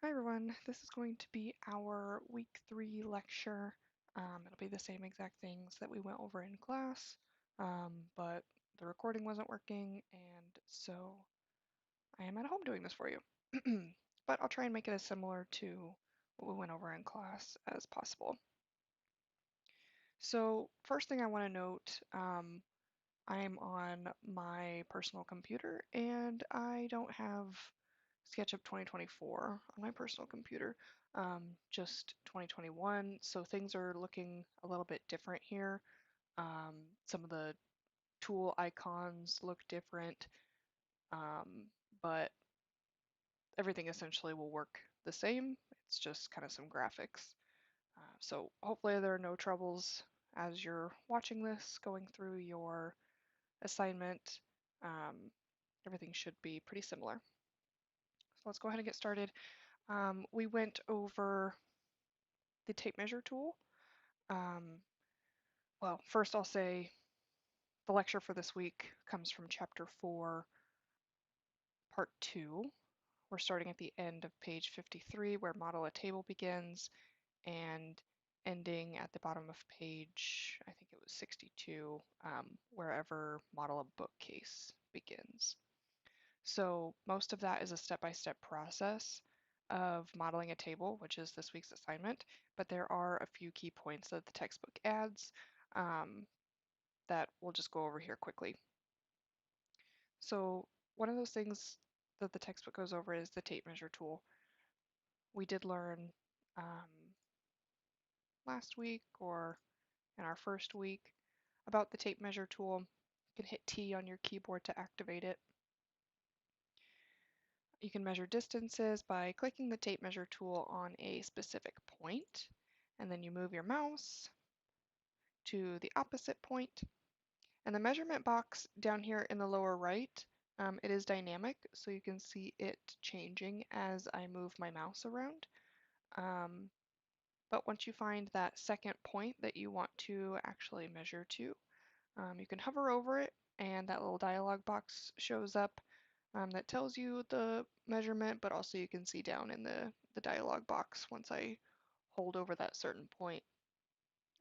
Hi everyone, this is going to be our week 3 lecture. It'll be the same exact things that we went over in class, but the recording wasn't working, and so I am at home doing this for you. But I'll try and make it as similar to what we went over in class as possible. So first thing I want to note, I'm on my personal computer and I don't have SketchUp 2024 on my personal computer, just 2021. So things are looking a little bit different here. Some of the tool icons look different, but everything essentially will work the same. It's just kind of some graphics. So hopefully there are no troubles as you're watching this, going through your assignment. Um, Everything should be pretty similar. So let's go ahead and get started. We went over the tape measure tool. Um, well, first I'll say the lecture for this week comes from chapter 4, part 2. We're starting at the end of page 53 where model a table begins and ending at the bottom of page, I think it was 62, wherever model a bookcase begins. So most of that is a step-by-step process of modeling a table, which is this week's assignment, but there are a few key points that the textbook adds that we'll just go over here quickly. So one of those things that the textbook goes over is the tape measure tool. We did learn last week or in our first week about the tape measure tool. You can hit T on your keyboard to activate it. You can measure distances by clicking the tape measure tool on a specific point, and then you move your mouse to the opposite point. And the measurement box down here in the lower right, it is dynamic, so you can see it changing as I move my mouse around. But once you find that second point that you want to actually measure to, you can hover over it and that little dialog box shows up that tells you the measurement, but also you can see down in the dialog box once I hold over that certain point,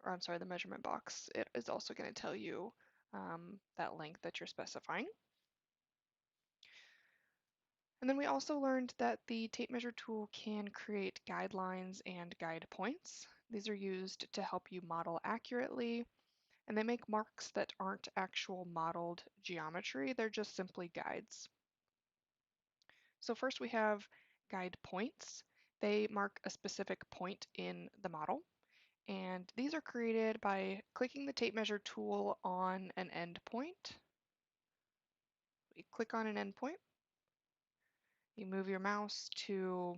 or I'm sorry, the measurement box, it is also going to tell you that length that you're specifying. And then we also learned that the tape measure tool can create guidelines and guide points. These are used to help you model accurately, and they make marks that aren't actual modeled geometry, they're just simply guides. So first we have guide points. They mark a specific point in the model, and these are created by clicking the tape measure tool on an endpoint. You click on an endpoint, you move your mouse to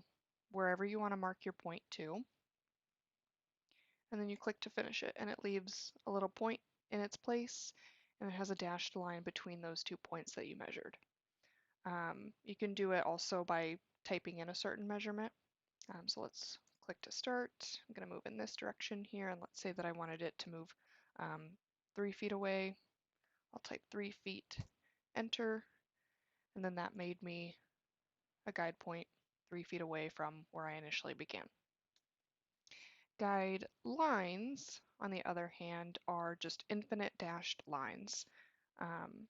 wherever you want to mark your point to, and then you click to finish it, and it leaves a little point in its place, and it has a dashed line between those 2 points that you measured. You can do it also by typing in a certain measurement. So let's click to start. I'm going to move in this direction here, and let's say that I wanted it to move 3 feet away. I'll type 3 feet, enter, and then that made me a guide point 3 feet away from where I initially began. Guide lines, on the other hand, are just infinite dashed lines.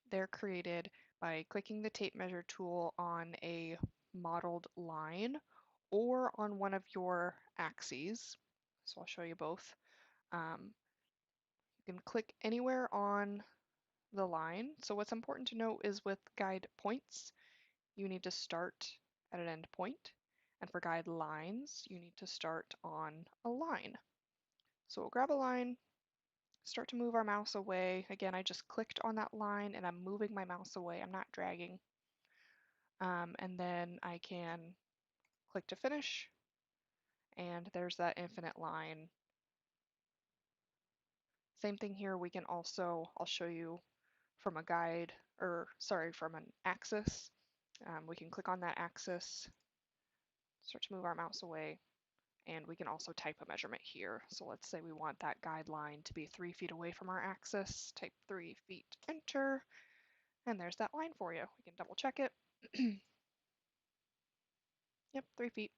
They're created by clicking the tape measure tool on a modeled line or on one of your axes. So I'll show you both. You can click anywhere on the line. So what's important to note is with guide points, you need to start at an end point. And for guide lines, you need to start on a line. So we'll grab a line, start to move our mouse away. Again, I just clicked on that line and I'm moving my mouse away. I'm not dragging. And then I can click to finish, and there's that infinite line. Same thing here, we can also, I'll show you from a guide, or sorry, from an axis. We can click on that axis, start to move our mouse away, and we can also type a measurement here. So let's say we want that guideline to be 3 feet away from our axis, type 3 feet, enter, and there's that line for you. We can double check it. Yep, 3 feet.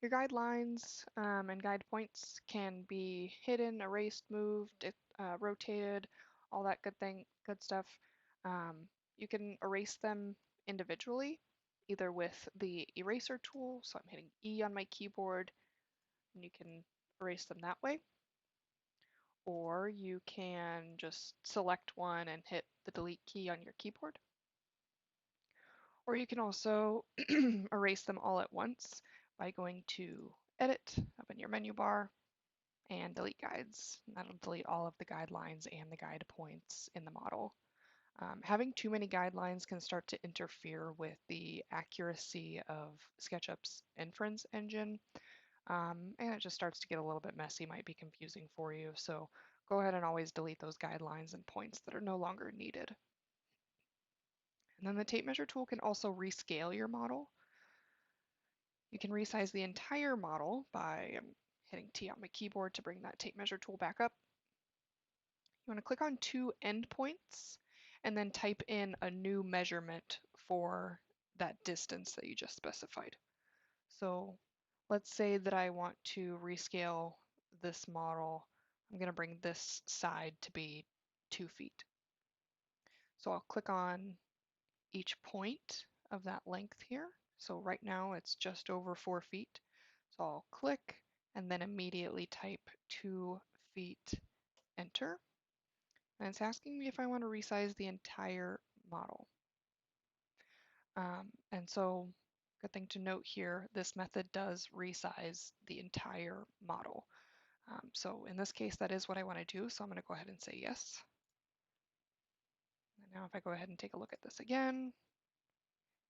Your guidelines and guide points can be hidden, erased, moved, rotated, all that good stuff. You can erase them individually, either with the eraser tool, so I'm hitting E on my keyboard, and you can erase them that way. Or you can just select one and hit the delete key on your keyboard. Or you can also erase them all at once by going to Edit up in your menu bar and Delete Guides. And that'll delete all of the guidelines and the guide points in the model. Having too many guidelines can start to interfere with the accuracy of SketchUp's inference engine, and it just starts to get a little bit messy, might be confusing for you. So go ahead and always delete those guidelines and points that are no longer needed. And then the tape measure tool can also rescale your model. You can resize the entire model by hitting T on my keyboard to bring that tape measure tool back up. You want to click on two endpoints and then type in a new measurement for that distance that you just specified. So let's say that I want to rescale this model. I'm going to bring this side to be 2 feet. So I'll click on each point of that length here. So right now it's just over 4 feet. So I'll click and then immediately type 2 feet, enter. And it's asking me if I want to resize the entire model. And so, good thing to note here, this method does resize the entire model. So in this case, that is what I want to do. So I'm going to go ahead and say yes. And now if I go ahead and take a look at this again,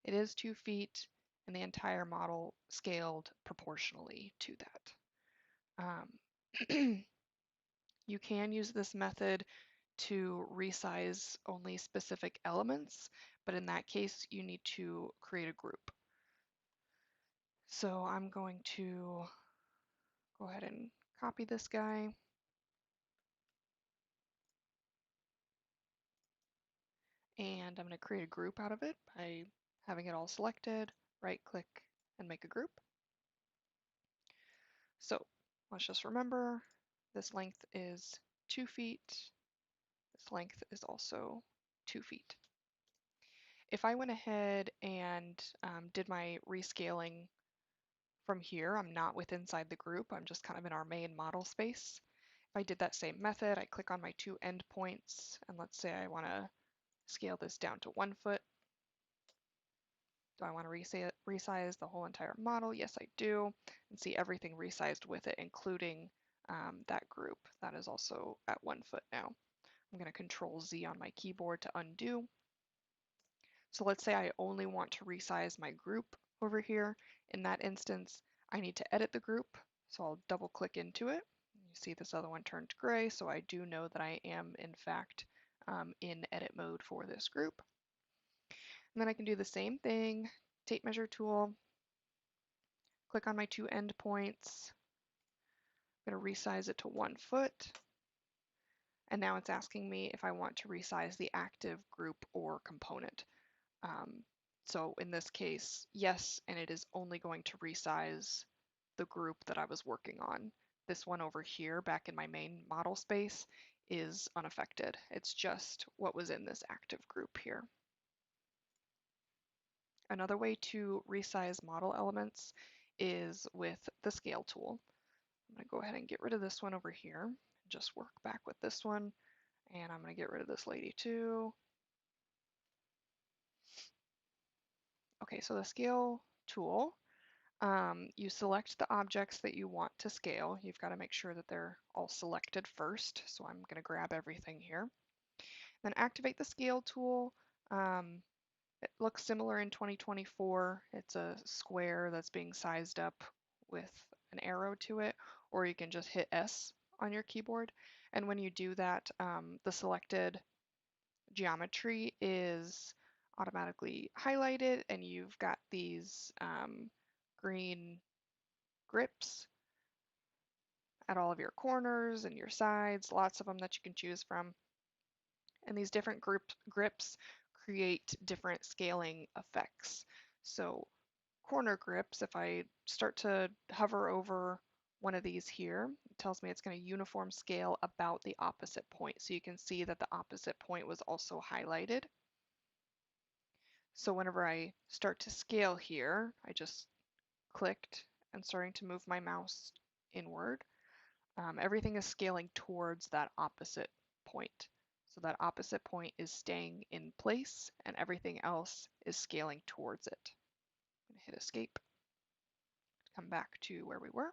it is 2 feet and the entire model scaled proportionally to that. You can use this method to resize only specific elements, but in that case, you need to create a group. So I'm going to go ahead and copy this guy. And I'm going to create a group out of it by having it all selected, right click, and make a group. So let's just remember this length is 2 feet. This length is also 2 feet. If I went ahead and did my rescaling from here, I'm not within inside the group, I'm just kind of in our main model space. If I did that same method, I click on my two endpoints, and let's say I want to scale this down to 1 foot. Do I want to resize the whole entire model? Yes, I do. And see everything resized with it, including that group. That is also at 1 foot now. I'm going to Control Z on my keyboard to undo. So let's say I only want to resize my group over here. In that instance, I need to edit the group. So I'll double click into it. You see this other one turned gray, so I do know that I am in fact in edit mode for this group. And then I can do the same thing, tape measure tool, click on my two endpoints. I'm going to resize it to 1 foot. And now it's asking me if I want to resize the active group or component. So in this case, yes, and it is only going to resize the group that I was working on. This one over here, back in my main model space, is unaffected. It's just what was in this active group here. Another way to resize model elements is with the scale tool. I'm going to go ahead and get rid of this one over here, just work back with this one, and I'm going to get rid of this lady too. Okay, so the scale tool, you select the objects that you want to scale. You've got to make sure that they're all selected first, so I'm going to grab everything here. Then activate the scale tool. It looks similar in 2024. It's a square that's being sized up with an arrow to it, or you can just hit S on your keyboard. And when you do that, the selected geometry is automatically highlighted, and you've got these green grips at all of your corners and your sides, lots of them that you can choose from. And these different grips create different scaling effects. So corner grips, if I start to hover over one of these here, it tells me it's going to uniform scale about the opposite point. So you can see that the opposite point was also highlighted. So whenever I start to scale here, I just clicked and starting to move my mouse inward. Everything is scaling towards that opposite point. So that opposite point is staying in place and everything else is scaling towards it. I'm going to hit escape, come back to where we were.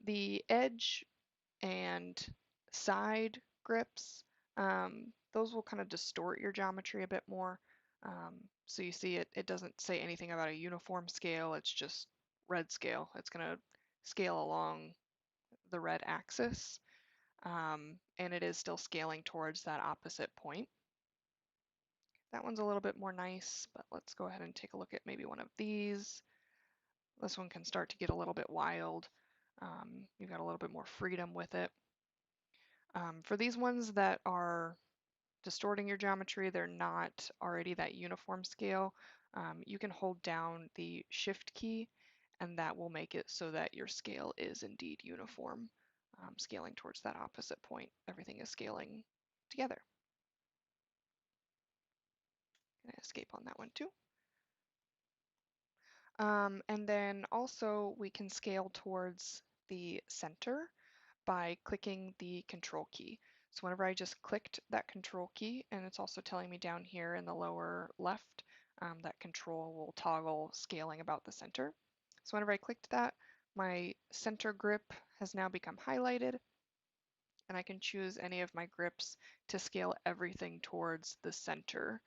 The edge and side grips, those will kind of distort your geometry a bit more. So you see it doesn't say anything about a uniform scale, it's just red scale. It's going to scale along the red axis, and it is still scaling towards that opposite point. That one's a little bit more nice, but let's go ahead and take a look at maybe one of these. This one can start to get a little bit wild. You've got a little bit more freedom with it. For these ones that are distorting your geometry, they're not already that uniform scale, you can hold down the Shift key and that will make it so that your scale is indeed uniform, scaling towards that opposite point. Everything is scaling together. I'm gonna escape on that one too. And then also we can scale towards the center by clicking the control key. So whenever I just clicked that control key, and it's also telling me down here in the lower left, that control will toggle scaling about the center. So whenever I clicked that, my center grip has now become highlighted, and I can choose any of my grips to scale everything towards the center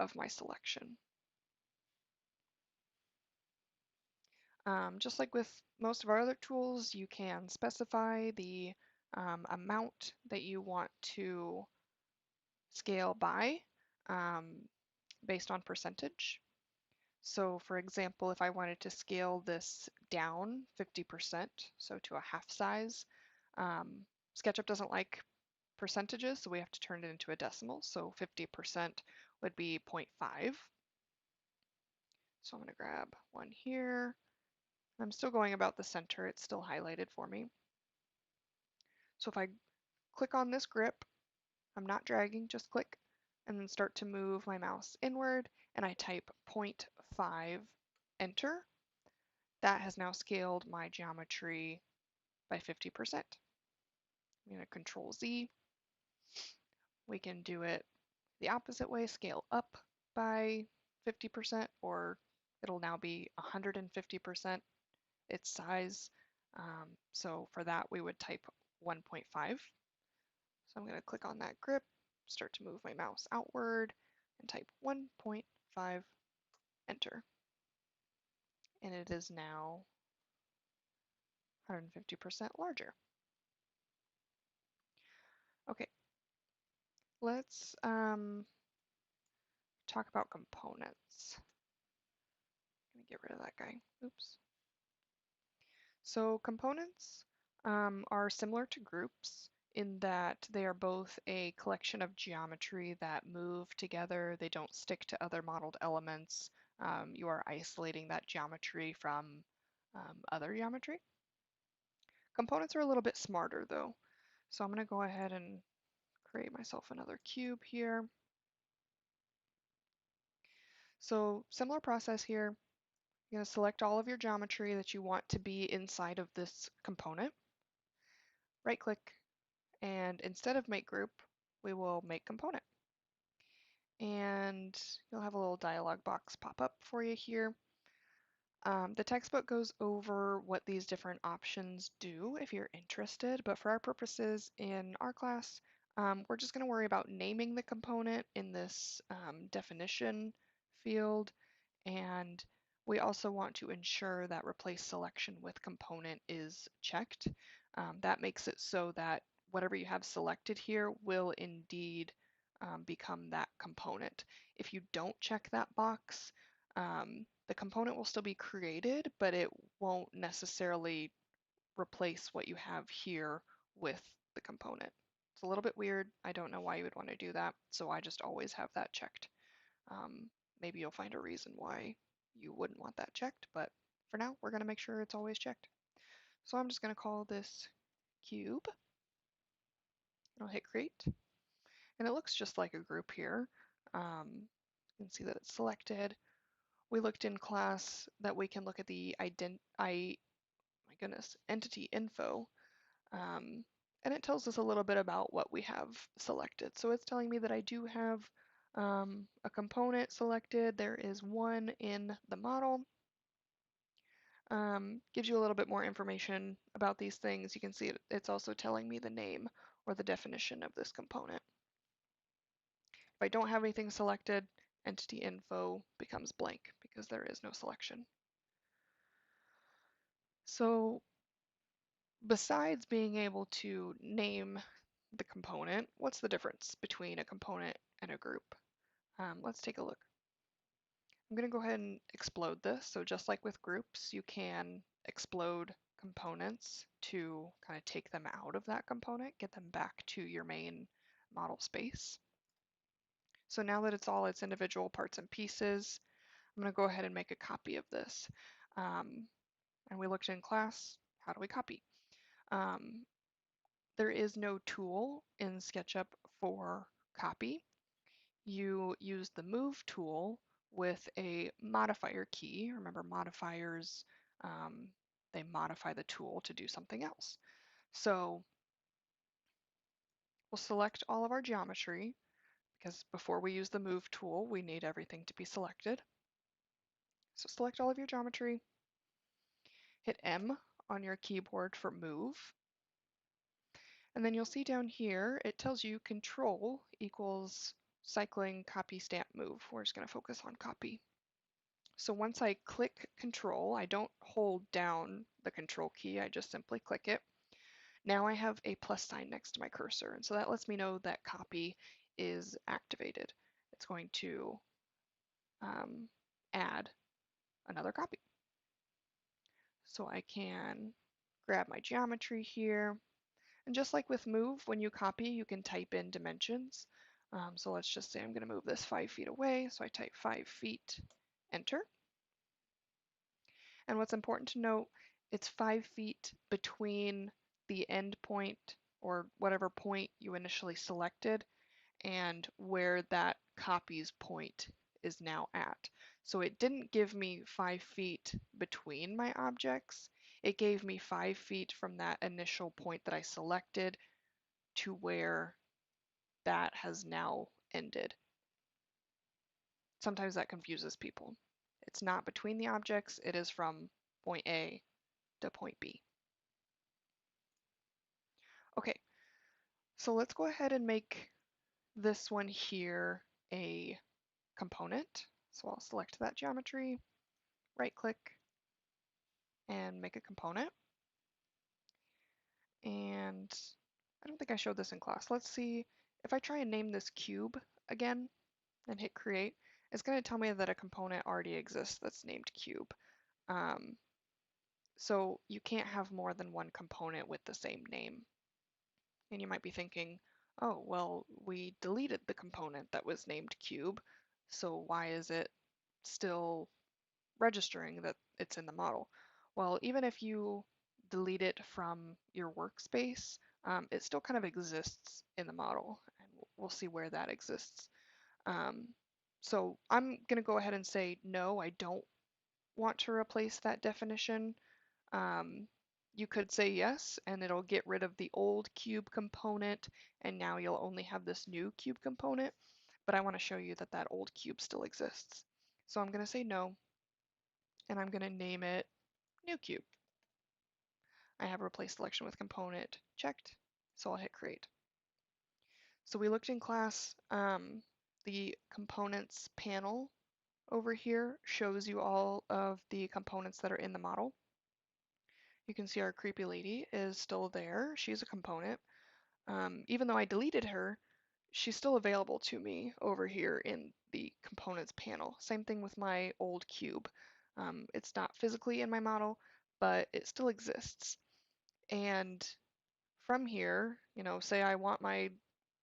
of my selection. Just like with most of our other tools, you can specify the amount that you want to scale by based on percentage. So for example, if I wanted to scale this down 50%, so to a half size, SketchUp doesn't like percentages, so we have to turn it into a decimal. So 50% would be 0.5. So I'm going to grab one here. I'm still going about the center, it's still highlighted for me. So if I click on this grip, I'm not dragging, just click, and then start to move my mouse inward, and I type 0.5, enter. That has now scaled my geometry by 50%. I'm going to Control Z. We can do it the opposite way, scale up by 50%, or it'll now be 150% its size. So for that, we would type 1.5. So I'm going to click on that grip, start to move my mouse outward, and type 1.5, enter. And it is now 150% larger. Okay, let's talk about components. I'm going to get rid of that guy. Oops. So components are similar to groups in that they are both a collection of geometry that move together. They don't stick to other modeled elements. You are isolating that geometry from other geometry. Components are a little bit smarter though. So I'm going to go ahead and create myself another cube here. So similar process here. You're going to select all of your geometry that you want to be inside of this component. Right click, and instead of make group, we will make component. And you'll have a little dialog box pop up for you here. The textbook goes over what these different options do if you're interested, but for our purposes in our class, we're just going to worry about naming the component in this definition field, and we also want to ensure that replace selection with component is checked. That makes it so that whatever you have selected here will indeed become that component. If you don't check that box, the component will still be created, but it won't necessarily replace what you have here with the component. It's a little bit weird. I don't know why you would want to do that, so I just always have that checked. maybe you'll find a reason why you wouldn't want that checked, but for now, we're going to make sure it's always checked. So I'm just going to call this cube. I'll hit create, and it looks just like a group here. You can see that it's selected. We looked in class that we can look at the entity info, and it tells us a little bit about what we have selected. So it's telling me that I do have a component selected. There is one in the model. Gives you a little bit more information about these things. You can see it's also telling me the name or the definition of this component. If I don't have anything selected, entity info becomes blank because there is no selection. So besides being able to name the component, what's the difference between a component and a group? Let's take a look. I'm going to go ahead and explode this. So just like with groups, you can explode components to kind of take them out of that component, get them back to your main model space. So now that it's all its individual parts and pieces, I'm going to go ahead and make a copy of this. And we looked in class, how do we copy? There is no tool in SketchUp for copy. You use the move tool with a modifier key. Remember, modifiers, they modify the tool to do something else. So we'll select all of our geometry because before we use the move tool, we need everything to be selected. So select all of your geometry, hit M on your keyboard for move, and then you'll see down here, it tells you control equals cycling copy stamp move. We're just going to focus on copy. So once I click control, I don't hold down the control key, I just simply click it. Now I have a plus sign next to my cursor, and so that lets me know that copy is activated. It's going to add another copy. So I can grab my geometry here, and just like with move, when you copy, you can type in dimensions. So let's just say I'm going to move this 5 feet away, so I type 5 feet, enter. And what's important to note, it's 5 feet between the end point or whatever point you initially selected and where that copy's point is now at. So it didn't give me 5 feet between my objects. It gave me 5 feet from that initial point that I selected to where that has now ended. Sometimes that confuses people. It's not between the objects, it is from point A to point B. Okay, so let's go ahead and make this one here a component. So I'll select that geometry, right click, and make a component. And I don't think I showed this in class. Let's see, if I try and name this cube again and hit create, it's going to tell me that a component already exists that's named cube. So you can't have more than one component with the same name. And you might be thinking, oh, well, we deleted the component that was named cube, so why is it still registering that it's in the model? Well, even if you delete it from your workspace, it still kind of exists in the model, and we'll see where that exists. So I'm going to go ahead and say, no, I don't want to replace that definition. You could say yes, and it'll get rid of the old cube component, and now you'll only have this new cube component, but I want to show you that that old cube still exists. So I'm going to say no, and I'm going to name it new cube. I have replace selection with component checked, so I'll hit create. So we looked in class, the components panel over here shows you all of the components that are in the model. You can see our creepy lady is still there. She's a component. Even though I deleted her, she's still available to me over here in the components panel. Same thing with my old cube. It's not physically in my model, but it still exists. And from here, you know, say I want my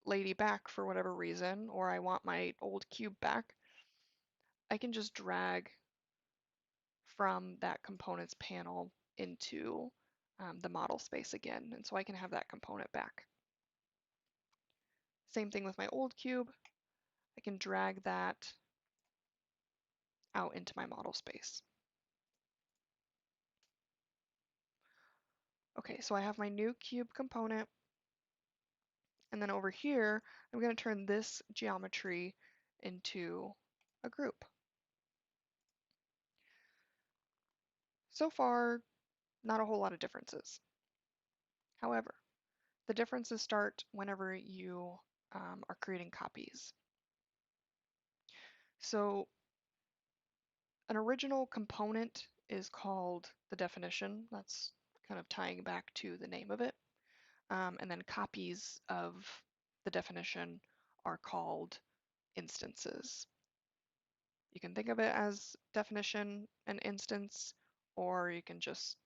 lady back for whatever reason, or I want my old cube back, I can just drag from that components panel into the model space again. And so I can have that component back. Same thing with my old cube. I can drag that out into my model space. Okay, so I have my new cube component. And then over here, I'm going to turn this geometry into a group. So far, not a whole lot of differences. However, the differences start whenever you are creating copies. So an original component is called the definition. That's kind of tying back to the name of it. And then copies of the definition are called instances. You can think of it as definition and instance, or you can just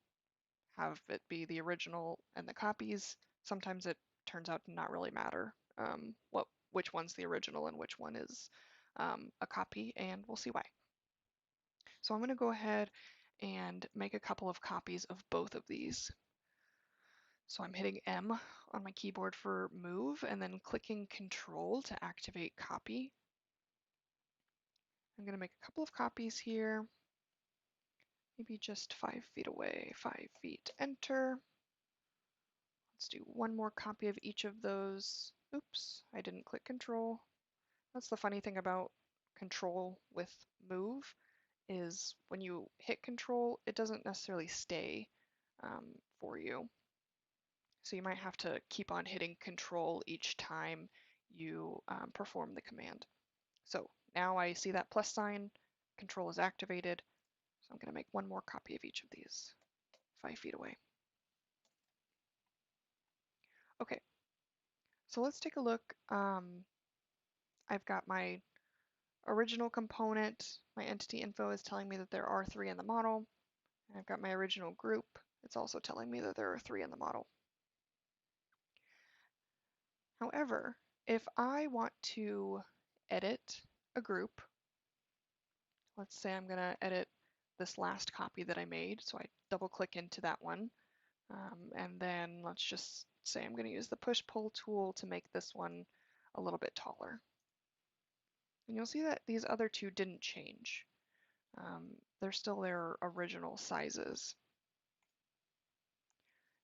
have it be the original and the copies. Sometimes it turns out to not really matter which one's the original and which one is a copy, and we'll see why. So I'm going to go ahead and make a couple of copies of both of these. So I'm hitting M on my keyboard for move and then clicking Control to activate copy. I'm going to make a couple of copies here, maybe just 5 feet away, 5 feet, enter. Let's do one more copy of each of those. Oops, I didn't click Control. That's the funny thing about Control with move, is when you hit Control, it doesn't necessarily stay for you. So you might have to keep on hitting Control each time you perform the command. So now I see that plus sign, Control is activated. So I'm going to make one more copy of each of these, 5 feet away. Okay, so let's take a look. I've got my original component. My entity info is telling me that there are 3 in the model. And I've got my original group. It's also telling me that there are 3 in the model. However, if I want to edit a group, let's say I'm going to edit this last copy that I made. So I double click into that one. And then let's just say I'm going to use the push-pull tool to make this one a little bit taller. And you'll see that these other 2 didn't change. They're still their original sizes.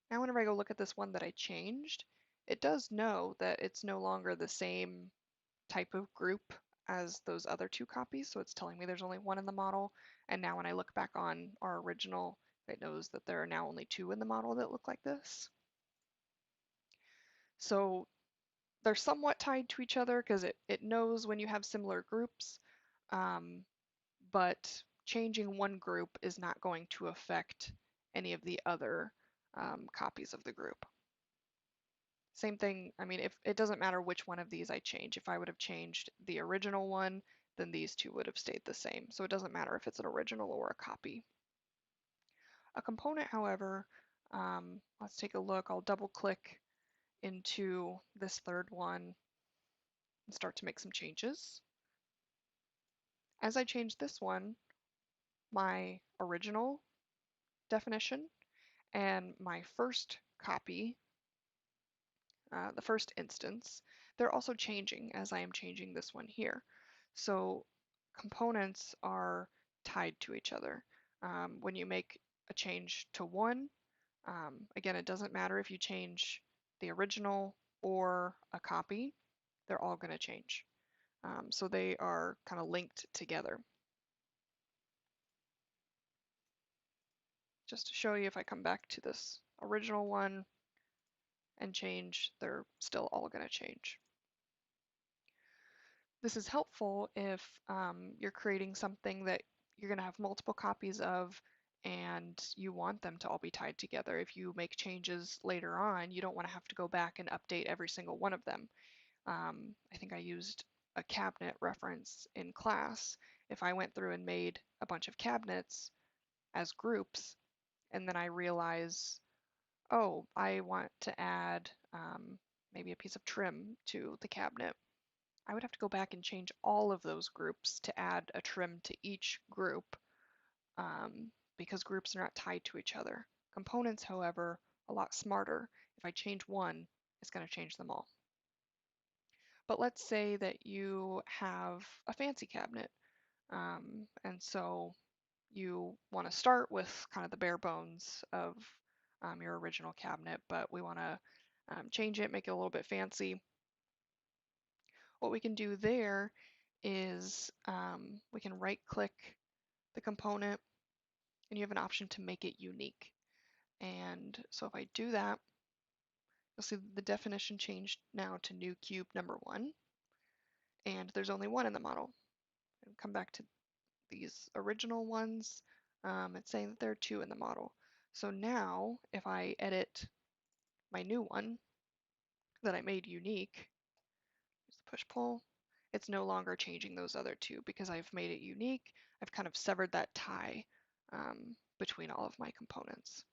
Now whenever I go look at this one that I changed, it does know that it's no longer the same type of group as those other 2 copies, so it's telling me there's only 1 in the model. And now when I look back on our original, it knows that there are now only 2 in the model that look like this. So they're somewhat tied to each other because it knows when you have similar groups, but changing one group is not going to affect any of the other copies of the group. Same thing, I mean, if it doesn't matter which one of these I change. If I would have changed the original one, then these 2 would have stayed the same. So it doesn't matter if it's an original or a copy. A component, however, let's take a look. I'll double click into this third one and start to make some changes. As I change this one, my original definition and my first copy, the first instance, they're also changing as I am changing this one here. So components are tied to each other. When you make a change to one, again, it doesn't matter if you change the original or a copy, they're all going to change. So they are kind of linked together. Just to show you, if I come back to this original one and change, they're still all going to change. This is helpful if you're creating something that you're going to have multiple copies of and you want them to all be tied together. If you make changes later on, you don't want to have to go back and update every single one of them. I think I used a cabinet reference in class. If I went through and made a bunch of cabinets as groups, and then I realize, oh, I want to add maybe a piece of trim to the cabinet. I would have to go back and change all of those groups to add a trim to each group because groups are not tied to each other. Components, however, a lot smarter. If I change one, it's going to change them all. But let's say that you have a fancy cabinet. And so you want to start with kind of the bare bones of your original cabinet, but we want to change it, make it a little bit fancy. What we can do there is we can right click the component and you have an option to make it unique. And so if I do that, you'll see the definition changed now to new cube number 1, and there's only 1 in the model. And come back to these original ones, it's saying that there are 2 in the model. So now if I edit my new one that I made unique, just push pull, it's no longer changing those other 2 because I've made it unique. I've kind of severed that tie between all of my components.